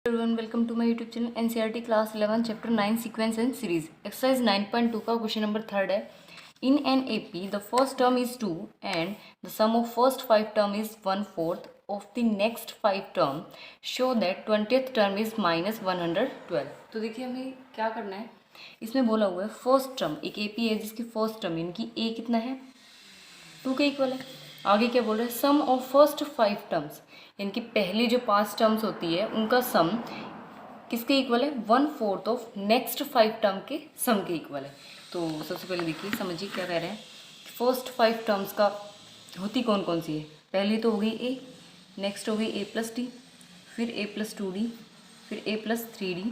everyone, welcome to my YouTube channel NCERT class 11 chapter 9 sequence and series exercise 9.2 का question number 3 है. In an AP the first term is 2 and the sum of first 5 term is 1/4 of the next 5 term. Show that 20th term is -112. तो देखिए हमें क्या करना है. इसमें बोला हुआ है फर्स्ट टर्म एक AP है जिसकी फर्स्ट टर्म इनकी A कितना है 2 के इक्वल है. आगे क्या बोल रहे हैं सम ऑफ फर्स्ट 5 टर्म्स इनकी पहली जो 5 टर्म्स होती है उनका सम किसके इक्वल है 1/4 ऑफ नेक्स्ट 5 टर्म के सम के इक्वल है. तो सबसे पहले देखिए समझिए क्या कह रहे हैं. फर्स्ट 5 टर्म्स का होती कौन कौन सी है. पहली तो हो गई A, नेक्स्ट हो गई A+D, फिर A+2D, फिर A+3D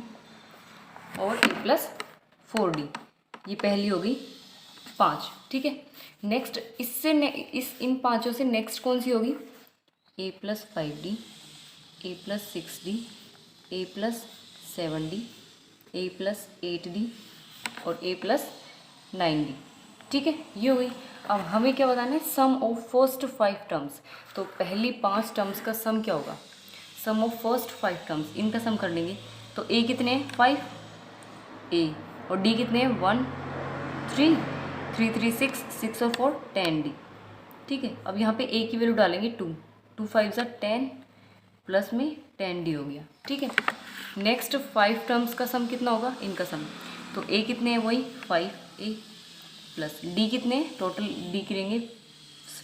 और A+4D. ये पहली हो गई 5. ठीक है. नेक्स्ट इन पांचों से नेक्स्ट कौन सी होगी A+5D, A+6D, A+7D, A+8D और A+9D. ठीक है ये हो गई. अब हमें क्या बताना है सम ऑफ फर्स्ट 5 टर्म्स. तो पहली 5 टर्म्स का सम क्या होगा. सम ऑफ फर्स्ट 5 टर्म्स इनका सम कर लेंगे. तो A कितने हैं 5 A और D कितने हैं 1 3 3 3 6 6 और 4 10D. ठीक है. अब यहाँ पे A की वैल्यू डालेंगे 2 2 5 10 प्लस में 10D हो गया. ठीक है. नेक्स्ट 5 टर्म्स का सम कितना होगा इनका सम. तो A कितने हैं वही 5A प्लस D कितने हैं टोटल D करेंगे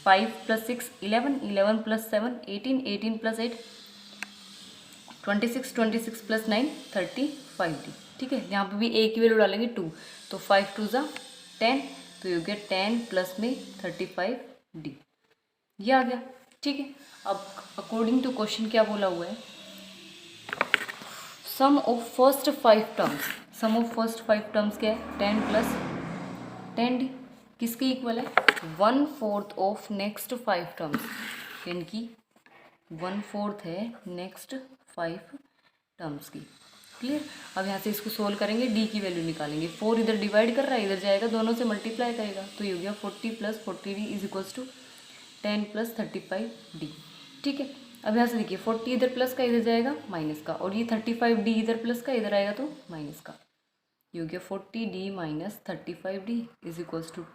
5 + 6 11 11 + 7 18 18 + 8 26 26 + 9 35D. ठीक है. यहाँ पे भी A की वैल्यू डालेंगे 2 तो 5 2 10 तो ये हो गया 10 प्लस में 35D. ये आ गया. ठीक है. अब अकॉर्डिंग टू क्वेश्चन क्या बोला हुआ है sum of first 5 terms. Sum of first 5 terms क्या है 10 + 10D किसके इक्वल है 1/4 ऑफ नेक्स्ट 5 टर्म्स. इनकी 1/4 है नेक्स्ट 5 टर्म्स की. क्लियर. अब यहाँ से इसको सोल्व करेंगे D की वैल्यू निकालेंगे. 4 इधर डिवाइड कर रहा है इधर जाएगा दोनों से मल्टीप्लाई करेगा तो ये हो गया 40 + 40D = 10 + 35D. ठीक है. अब यहाँ से देखिए 40 इधर प्लस का इधर जाएगा माइनस का और ये 35D इधर प्लस का इधर आएगा तो माइनस का. ये हो गया 40D - 35D =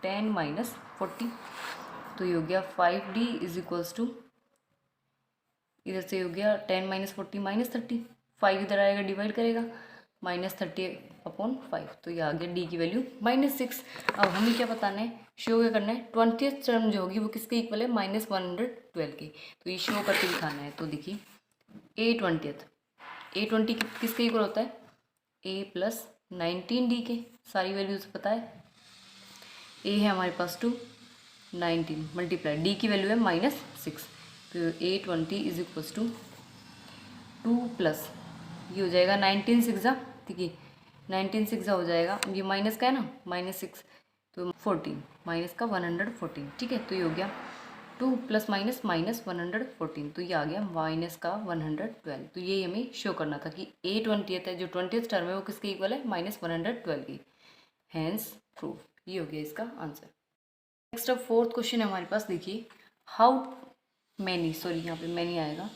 10 - 40. तो ये हो गया 5D = इधर से हो गया 10 - 40 - 30. 5 इधर आएगा डिवाइड करेगा -30/5 तो ये आ गया D की वैल्यू -6. अब हमें क्या बताना है शो क्या करना है 20th टर्म जो होगी वो किसके इक्वल है -112 के. तो ये शो करके दिखाना है. तो देखिए A20 किसके इक्वल होता है A+19D के. सारी वैल्यूज पता है. A है हमारे पास 2 19 मल्टीप्लाई D की वैल्यू है -6 तो A20 = 2 प्लस ये हो जाएगा 19 6 देखिए 19 6 हो जाएगा. ये माइनस का है ना -6 तो 14 माइनस का 114. ठीक है. तो ये हो गया 2 + -114 तो ये आ गया माइनस का 112. तो ये हमें शो करना था कि A20th है जो 20th टर्म है वो किसके इक्वल है -112 की. Hence prove. ये हो गया इसका आंसर. नेक्स्ट अब 4th क्वेश्चन है हमारे पास. देखिए हाउ मैनी यहाँ पे मैनी आएगा.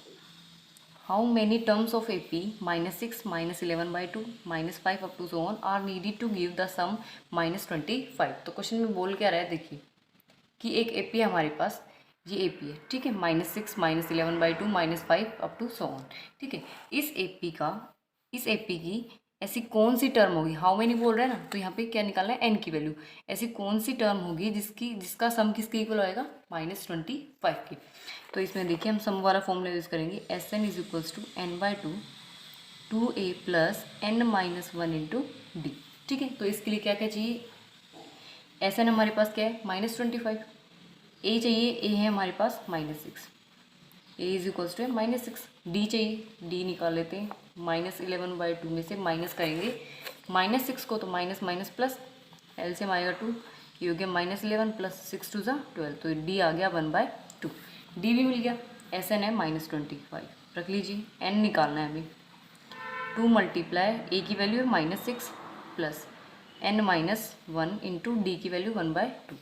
How many terms of AP -6 -11/2 -5 up to so on are needed to give the sum -25. तो क्वेश्चन में बोल क्या रहा है देखिए कि एक AP है हमारे पास. ये AP है. ठीक है. -6 -11/2 -5 up to so on. ठीक है. इस AP की ऐसी कौन सी टर्म होगी. हाउ मैनी बोल रहा है ना तो यहाँ पे क्या निकालना है n की वैल्यू. ऐसी कौन सी टर्म होगी जिसका सम किसके इक्वल होएगा -25 की. तो इसमें देखिए हम सम वाला फॉर्मूला यूज़ करेंगे Sn = n/2 2a + n - 1 × d. ठीक है. तो इसके लिए क्या क्या चाहिए Sn हमारे पास क्या है -25. a चाहिए a है हमारे पास -6 a = -6. d चाहिए d निकाल लेते हैं -11/2 में से माइनस करेंगे -6 को तो माइनस माइनस प्लस एलसीएम आएगा 2. ये हो गया -11 + 6 2 12 तो d आ गया 1/2. d भी मिल गया. Sn है -25. रख लीजिए. n निकालना है हमें 2 × a की वैल्यू है -6 प्लस n - 1 × d की वैल्यू 1/2.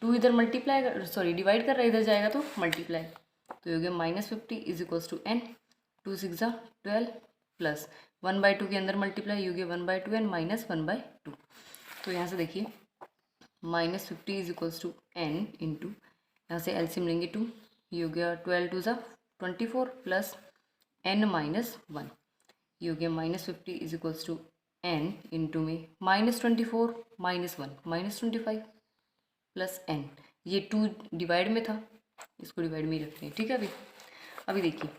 2 इधर मल्टीप्लाई डिवाइड कर रहा है इधर जाएगा तो मल्टीप्लाई. तो ये हो गया -50 = n 2 6 12 प्लस 1/2 के अंदर मल्टीप्लाई, ये हो गया 1/2 एन माइनस 1/2। तो यहाँ से देखिए -50 is equals to n into, यहाँ से एलसीएम लेंगे 2, ये हो गया 12 2 ज़ा 24 प्लस n माइनस 1, ये हो गया -50 is equals to n into में -24 माइनस 1 -25 प्लस n, ये 2 डिवाइड में था, इसको डिवाइड में ही रखते हैं, ठीक है। अभी देखिए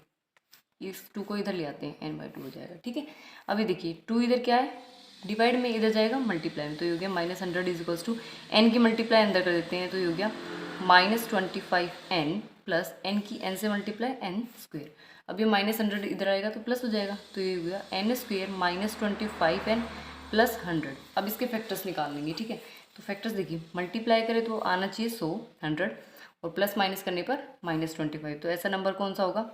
इस 2 को इधर ले आते हैं, n/2 हो जाएगा, ठीक है। अभी देखिए 2 इधर क्या है, डिवाइड में, इधर जाएगा मल्टीप्लाई में, तो ये हो गया -100 इज इक्वल्स टू n की मल्टीप्लाई अंदर कर देते हैं, तो ये हो गया -25n प्लस n की n से मल्टीप्लाई n²। अब ये -100 इधर आएगा तो प्लस हो जाएगा, तो ये हो गया n² -25n प्लस 100। अब इसके फैक्टर्स निकाल लेंगे, ठीक है। तो फैक्टर्स देखिए, मल्टीप्लाई करें तो आना चाहिए 100 100 और प्लस माइनस करने पर -25। तो ऐसा नंबर कौन सा होगा,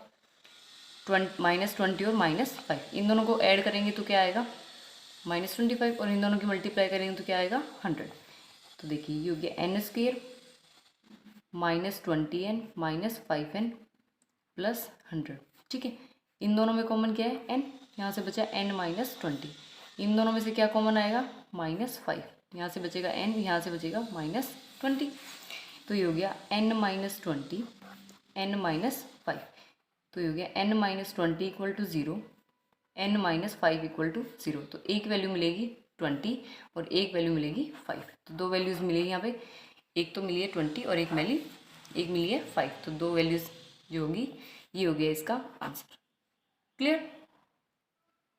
-20 और -5, इन दोनों को ऐड करेंगे तो क्या आएगा -25, और इन दोनों की मल्टीप्लाई करेंगे तो क्या आएगा 100। तो देखिए ये हो गया n² -20n -5n प्लस 100, ठीक है। इन दोनों में कॉमन क्या है n, यहाँ से बचा n -20, इन दोनों में से क्या कॉमन आएगा -5, यहाँ से बचेगा n, यहाँ से बचेगा -20, तो ये हो गया n -20 n -5, तो ये हो गया n -20 equal to 0, n -5 equal to 0। तो एक वैल्यू मिलेगी 20 और एक वैल्यू मिलेगी 5, तो दो वैल्यूज़ मिलेगी यहाँ पे, एक तो मिली है 20 और एक मिली है 5, तो दो वैल्यूज़ जो होगी, ये हो गया इसका आंसर। क्लियर।